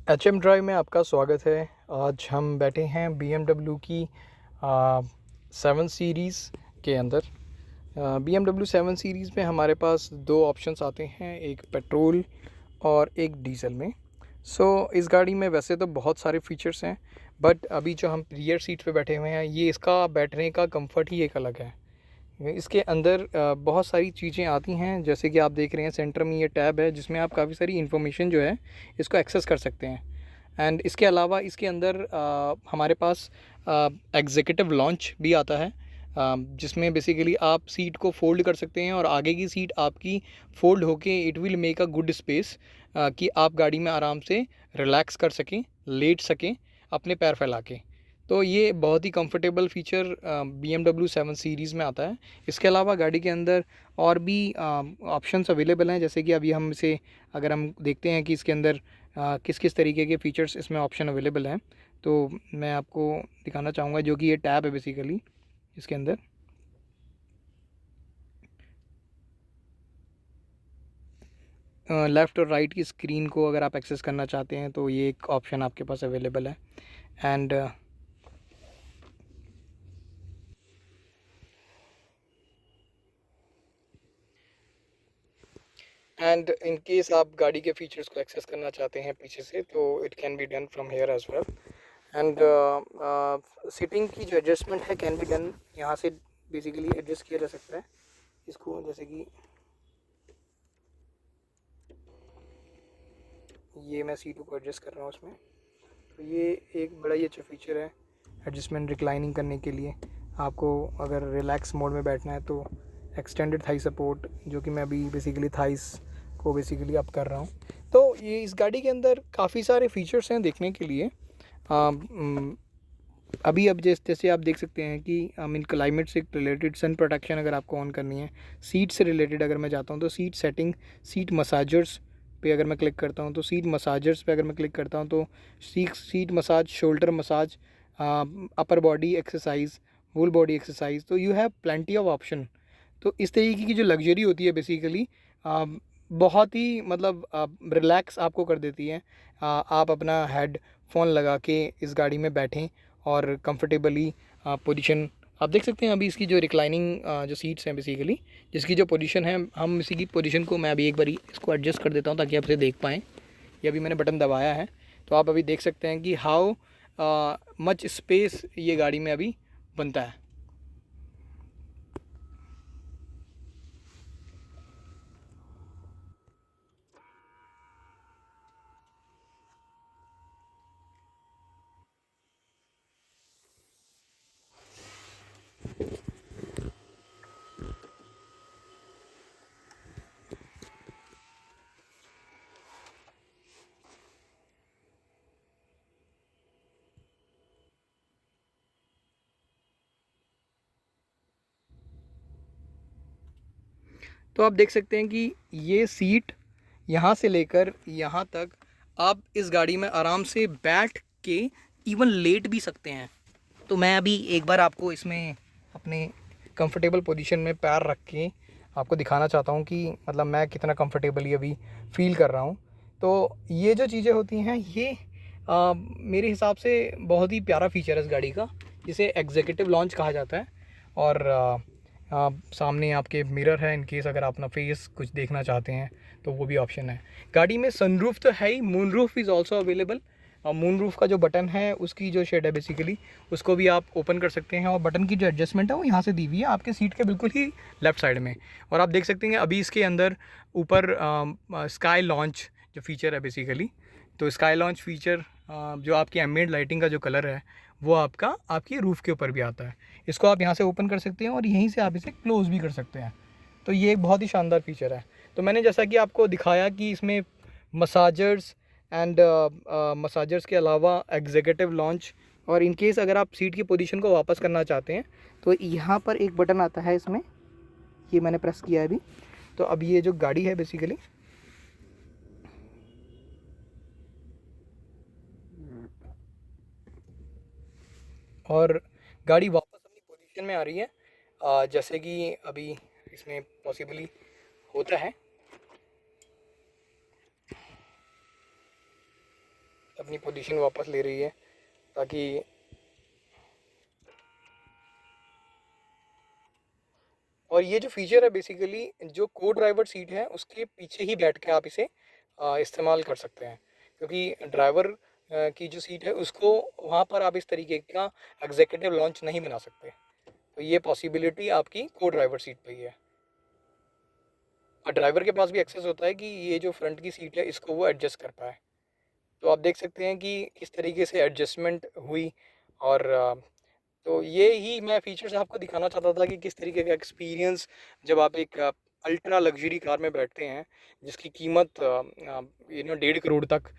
HM. Drive में आपका स्वागत है। आज हम बैठे हैं BMW की 7 सीरीज़ के अंदर। BMW 7 सीरीज़ में हमारे पास दो ऑप्शंस आते हैं, एक पेट्रोल और एक डीजल में। इस गाड़ी में वैसे तो बहुत सारे फीचर्स हैं, बट अभी जो हम रियर सीट पे बैठे हुए हैं, ये इसका बैठने का कंफर्ट ही एक अलग है। इसके अंदर बहुत सारी चीज़ें आती हैं, जैसे कि आप देख रहे हैं सेंटर में ये टैब है जिसमें आप काफ़ी सारी इन्फॉर्मेशन जो है इसको एक्सेस कर सकते हैं। एंड इसके अलावा इसके अंदर हमारे पास एग्जीक्यूटिव लॉन्च भी आता है, जिसमें बेसिकली आप सीट को फ़ोल्ड कर सकते हैं और आगे की सीट आपकी फ़ोल्ड होके it will make a good space कि आप गाड़ी में आराम से रिलैक्स कर सकें, लेट सकें अपने पैर फैला के। तो ये बहुत ही कंफर्टेबल फ़ीचर BMW 7 सीरीज़ में आता है। इसके अलावा गाड़ी के अंदर और भी ऑप्शंस अवेलेबल हैं, जैसे कि अभी हम इसे अगर हम देखते हैं कि इसके अंदर किस किस तरीके के फ़ीचर्स इसमें ऑप्शन अवेलेबल हैं, तो मैं आपको दिखाना चाहूँगा, जो कि ये टैब है बेसिकली इसके अंदर। लेफ़्ट और राइट की स्क्रीन को अगर आप एक्सेस करना चाहते हैं तो ये एक ऑप्शन आपके पास अवेलेबल है। एंड एंड इन केस आप गाड़ी के फीचर्स को एक्सेस करना चाहते हैं पीछे से, तो it can be done from here as well. And seating की जो एडजस्टमेंट है कैन बी डन यहाँ से, बेसिकली एडजस्ट किया जा सकता है इसको, जैसे कि ये मैं सीटों को एडजस्ट कर रहा हूँ उसमें। तो ये एक बड़ा ही अच्छा फीचर है एडजस्टमेंट रिक्लाइनिंग करने के लिए। आपको अगर रिलैक्स मोड में बैठना है तो एक्सटेंडेड थाई सपोर्ट, जो कि मैं अभी बेसिकली थाइस को बेसिकली अप कर रहा हूँ। तो ये इस गाड़ी के अंदर काफ़ी सारे फीचर्स हैं देखने के लिए। अभी अब जैसे आप देख सकते हैं कि मीन क्लाइमेट से रिलेटेड सन प्रोटेक्शन अगर आपको ऑन करनी है, सीट से रिलेटेड अगर मैं जाता हूँ तो सीट सेटिंग, सीट मसाजर्स पे अगर मैं क्लिक करता हूँ तो सीट मसाजर्स पे अगर मैं क्लिक करता हूँ तो seat massage, shoulder massage, upper body exercise, full body exercise, तो you have plenty of option. तो इस तरीके की जो लग्जरी होती है बेसिकली बहुत ही मतलब रिलैक्स आपको कर देती है। आप अपना हेड फ़ोन लगा के इस गाड़ी में बैठें और कंफर्टेबली पोजीशन आप देख सकते हैं। अभी इसकी जो रिक्लाइनिंग जो सीट्स हैं बेसिकली, जिसकी जो पोजीशन है, हम इसी की पोजीशन को मैं अभी एक बारी इसको एडजस्ट कर देता हूँ ताकि आप इसे देख पाएँ। ये अभी मैंने बटन दबाया है, तो आप अभी देख सकते हैं कि हाउ मच स्पेस ये गाड़ी में अभी बनता है। तो आप देख सकते हैं कि ये सीट यहाँ से लेकर यहाँ तक आप इस गाड़ी में आराम से बैठ के इवन लेट भी सकते हैं। तो मैं अभी एक बार आपको इसमें अपने कंफर्टेबल पोजीशन में पैर रख के आपको दिखाना चाहता हूँ कि मतलब मैं कितना कंफर्टेबली अभी फील कर रहा हूँ। तो ये जो चीज़ें होती हैं ये मेरे हिसाब से बहुत ही प्यारा फीचर है इस गाड़ी का, जिसे एग्जीक्यूटिव लॉन्च कहा जाता है। और सामने आपके मिरर है, इन केस अगर आप अपना फेस कुछ देखना चाहते हैं तो वो भी ऑप्शन है। गाड़ी में सनरूफ तो है ही, moon roof is also available. और मून रूफ का जो बटन है उसकी जो शेड है बेसिकली उसको भी आप ओपन कर सकते हैं, और बटन की जो एडजस्टमेंट है वो यहाँ से दी हुई है आपके सीट के बिल्कुल ही लेफ़्ट साइड में। और आप देख सकते हैं अभी इसके अंदर ऊपर स्काई लॉन्च जो फीचर है बेसिकली, तो स्काई लॉन्च फीचर जो आपकी एम्बिएंट लाइटिंग का जो कलर है वो आपकी रूफ़ के ऊपर भी आता है। इसको आप यहाँ से ओपन कर सकते हैं और यहीं से आप इसे क्लोज़ भी कर सकते हैं। तो ये एक बहुत ही शानदार फीचर है। तो मैंने जैसा कि आपको दिखाया कि इसमें मसाजर्स एंड मसाजर्स के अलावा एग्जीक्यूटिव लॉन्च, और इन केस अगर आप सीट की पोजीशन को वापस करना चाहते हैं तो यहाँ पर एक बटन आता है इसमें, ये मैंने प्रेस किया है अभी। तो अब ये जो गाड़ी है बेसिकली, और गाड़ी वापस अपनी पोजीशन में आ रही है, जैसे कि अभी इसमें पॉसिबली होता है। अपनी पोजीशन वापस ले रही है ताकि और ये जो फीचर है बेसिकली जो को ड्राइवर सीट है उसके पीछे ही बैठ के आप इसे इस्तेमाल कर सकते हैं, क्योंकि ड्राइवर की जो सीट है उसको वहाँ पर आप इस तरीके का एग्जीक्यूटिव लॉन्च नहीं बना सकते। तो ये पॉसिबिलिटी आपकी को ड्राइवर सीट पे ही है। और ड्राइवर के पास भी एक्सेस होता है कि ये जो फ्रंट की सीट है इसको वो एडजस्ट कर पाए। तो आप देख सकते हैं कि किस तरीके से एडजस्टमेंट हुई। और तो ये ही मैं फीचर्स आपको दिखाना चाहता था कि किस तरीके का एक्सपीरियंस जब आप एक अल्ट्रा लग्जरी कार में बैठते हैं जिसकी कीमत 1.5 करोड़ तक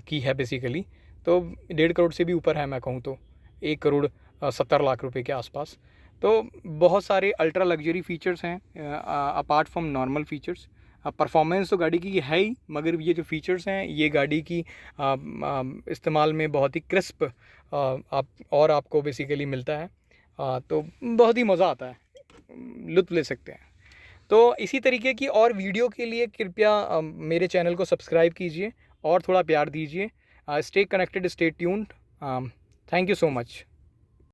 की है बेसिकली। तो 1.5 करोड़ से भी ऊपर है, मैं कहूँ तो 1 करोड़ 70 लाख रुपए के आसपास। तो बहुत सारे अल्ट्रा लग्जरी फीचर्स हैं apart from normal features. Performance तो गाड़ी की है ही, मगर ये जो फीचर्स हैं ये गाड़ी की इस्तेमाल में बहुत ही क्रिस्प आपको बेसिकली मिलता है। तो बहुत ही मज़ा आता है, लुत्फ़ ले सकते हैं। तो इसी तरीके की और वीडियो के लिए कृपया मेरे चैनल को सब्सक्राइब कीजिए और थोड़ा प्यार दीजिए। Stay connected, stay tuned. Thank you so much.